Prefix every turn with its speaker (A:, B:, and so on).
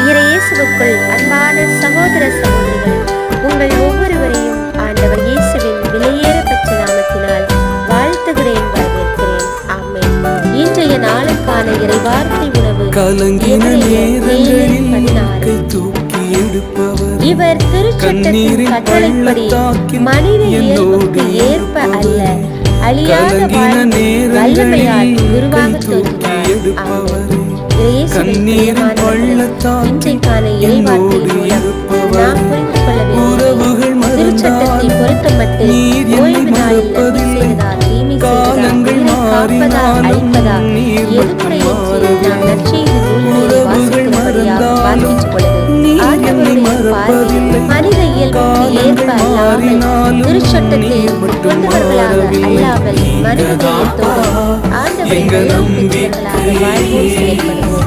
A: இயேசுவுக்குள் அன்பான சகோதர சகோதரிகள், உங்கள் ஒவ்வொருவரையும் ஆண்டவர் இயேசுவின் விலையேறப்பெற்ற நாமத்தினால் வாழ்த்துகிறேன், வரவேற்கிறேன். ஆமென். இன்றைய நாளுக்கான இறைவார்த்தை உணவு இவர் திருச்சட்டத்தின் கட்டளைப்படி மனித இயல்புக்கு ஏற்ப அல்ல, அழியாத வல்லமையால் உருவாக தோன்றினார். இன்றைக்கான இறைவார்த்தை மூலம் நாம் புரிந்து கொள்ள வேண்டும். திருச்சட்டத்தை பொறுத்தமட்டில் ஓய்வு நாளில் நன்மை செய்வதா தீமை செய்வதா காப்பதா அழிப்பதா எது முறையின்றி நாம் நற்செய்தி நூல்களை வாசிக்கும்படியாக வாசித்துக் கொள்வது ஆண்டவருடைய பார்வை மனித இயல்புக்கு ஏற்ப அல்லாமல் திருச்சட்டத்தை கொண்டவர்களாக அல்லாமல் மனித நேயத்தோடு ஆண்டவரை பெற்றவர்களாக வாழ்வோம் செயல்படுவோம்.